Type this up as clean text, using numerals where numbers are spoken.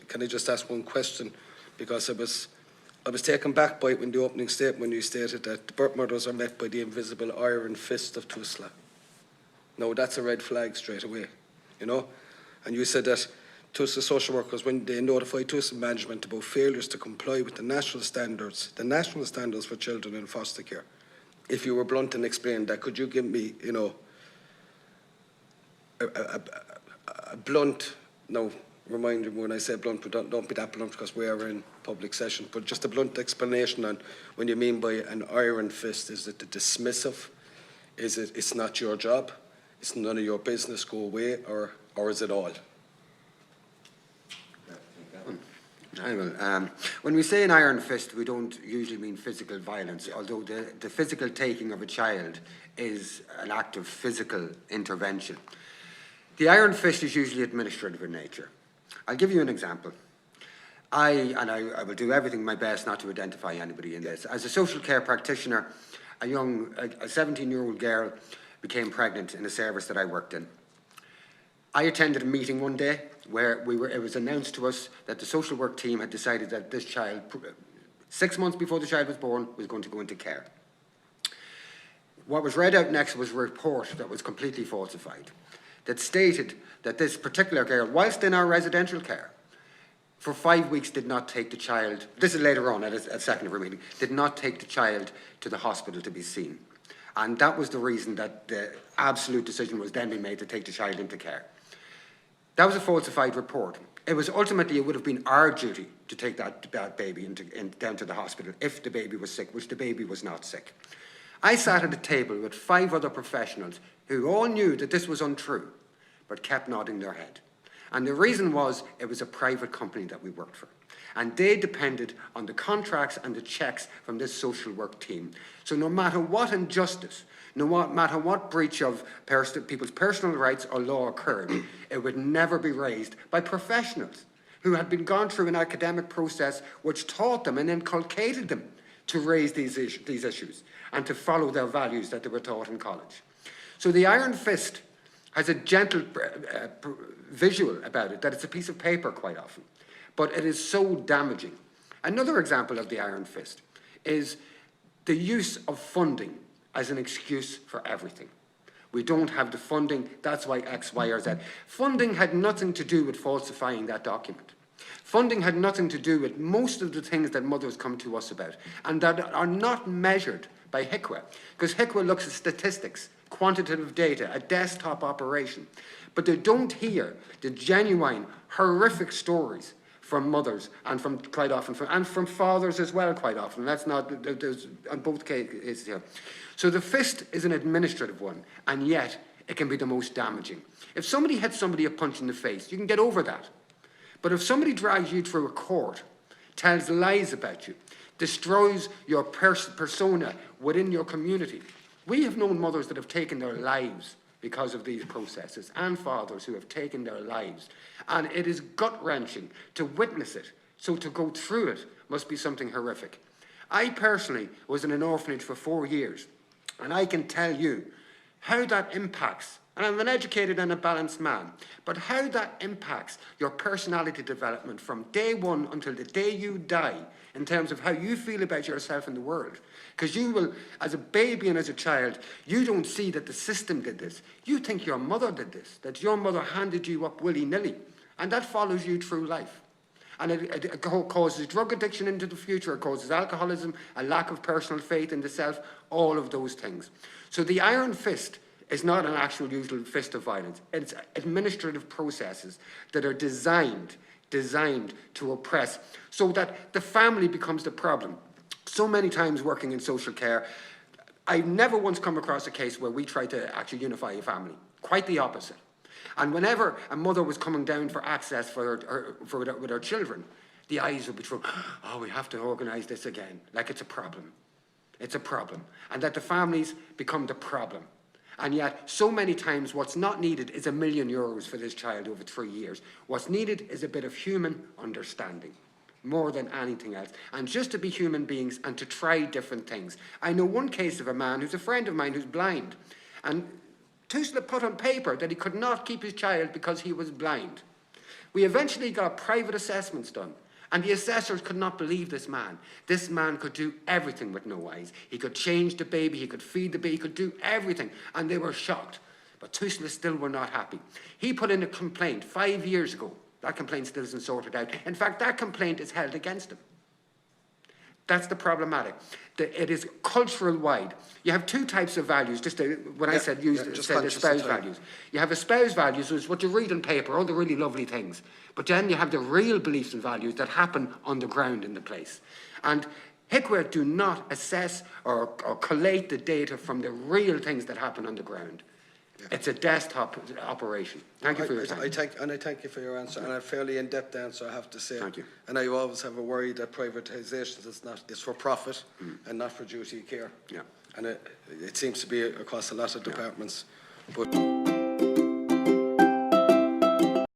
Can I just ask one question? Because I was taken back by it in the opening statement when you stated that the birth mothers are met by the invisible iron fist of Tusla. No, that's a red flag straight away, you know? And you said that Tusla social workers, when they notify Tusla management about failures to comply with the national standards for children in foster care. If you were blunt and explained that, could you give me, you know, a blunt, no, reminder when I say blunt, but don't be that blunt because we are in public session, but just a blunt explanation on when you mean by an iron fist. Is it dismissive? Is it, it's not your job? It's none of your business, go away, or is it all? I will. When we say an iron fist, we don't usually mean physical violence, although the physical taking of a child is an act of physical intervention. The iron fist is usually administrative in nature. I'll give you an example. I will do everything my best not to identify anybody in this. As a social care practitioner, a 17-year-old girl became pregnant in a service that I worked in. I attended a meeting one day where it was announced to us that the social work team had decided that this child, 6 months before the child was born, was going to go into care. What was read out next was a report that was completely falsified, that stated that this particular girl, whilst in our residential care, for 5 weeks did not take the child, this is later on at a second of our meeting, did not take the child to the hospital to be seen. And that was the reason that the absolute decision was then being made to take the child into care. That was a falsified report. It was ultimately, it would have been our duty to take that baby down to the hospital if the baby was sick, which the baby was not sick. I sat at a table with 5 other professionals who all knew that this was untrue, but kept nodding their head. And the reason was, it was a private company that we worked for. And they depended on the contracts and the checks from this social work team. So no matter what injustice, no matter what breach of people's personal rights or law occurred, it would never be raised by professionals who had been gone through an academic process which taught them and inculcated them to raise these issues and to follow their values that they were taught in college. So the iron fist has a gentle visual about it, that it's a piece of paper quite often, but it is so damaging. Another example of the iron fist is the use of funding as an excuse for everything. We don't have the funding, that's why X, Y, or Z. Funding had nothing to do with falsifying that document. Funding had nothing to do with most of the things that mothers come to us about, and that are not measured by HICWA, because HICWA looks at statistics, quantitative data, a desktop operation, but they don't hear the genuine, horrific stories from mothers and from quite often, from fathers as well quite often. That's not, there's on both cases here. So the fist is an administrative one, and yet it can be the most damaging. If somebody hits somebody a punch in the face, you can get over that. But if somebody drags you through a court, tells lies about you, destroys your persona within your community, we have known mothers that have taken their lives because of these processes, and fathers who have taken their lives. And it is gut-wrenching to witness it. So to go through it must be something horrific. I personally was in an orphanage for 4 years, and I can tell you how that impacts, and I'm an educated and a balanced man, but how that impacts your personality development from day one until the day you die, in terms of how you feel about yourself in the world. Because you will, as a baby and as a child, you don't see that the system did this. You think your mother did this, that your mother handed you up willy-nilly, and that follows you through life. And it causes drug addiction into the future, it causes alcoholism, a lack of personal faith in the self, all of those things. So the iron fist is not an actual usual fist of violence. It's administrative processes that are designed to oppress, so that the family becomes the problem. So many times working in social care, I've never once come across a case where we try to actually unify a family. Quite the opposite. And whenever a mother was coming down for access with her children, the eyes would be through, oh, we have to organise this again, like it's a problem. It's a problem. And that the families become the problem. And yet, so many times, what's not needed is €1 million for this child over 3 years. What's needed is a bit of human understanding, more than anything else. And just to be human beings and to try different things. I know one case of a man who's a friend of mine who's blind. And Tusla put on paper that he could not keep his child because he was blind. We eventually got private assessments done. And the assessors could not believe this man. This man could do everything with no eyes. He could change the baby, he could feed the baby, he could do everything. And they were shocked. But Tusla still were not happy. He put in a complaint 5 years ago. That complaint still isn't sorted out. In fact, that complaint is held against him. That's the problematic. It is cultural wide. You have two types of values. When I said espouse values. You have espouse values, which is what you read on paper, all the really lovely things. But then you have the real beliefs and values that happen on the ground in the place. And HICWA do not assess or collate the data from the real things that happen on the ground. Yeah. It's a desktop operation. Thank you for your time. I thank you for your answer, and a fairly in-depth answer, I have to say. Thank you. And I always have a worry that privatisation is for profit and not for duty of care. Yeah. And it seems to be across a lot of departments. But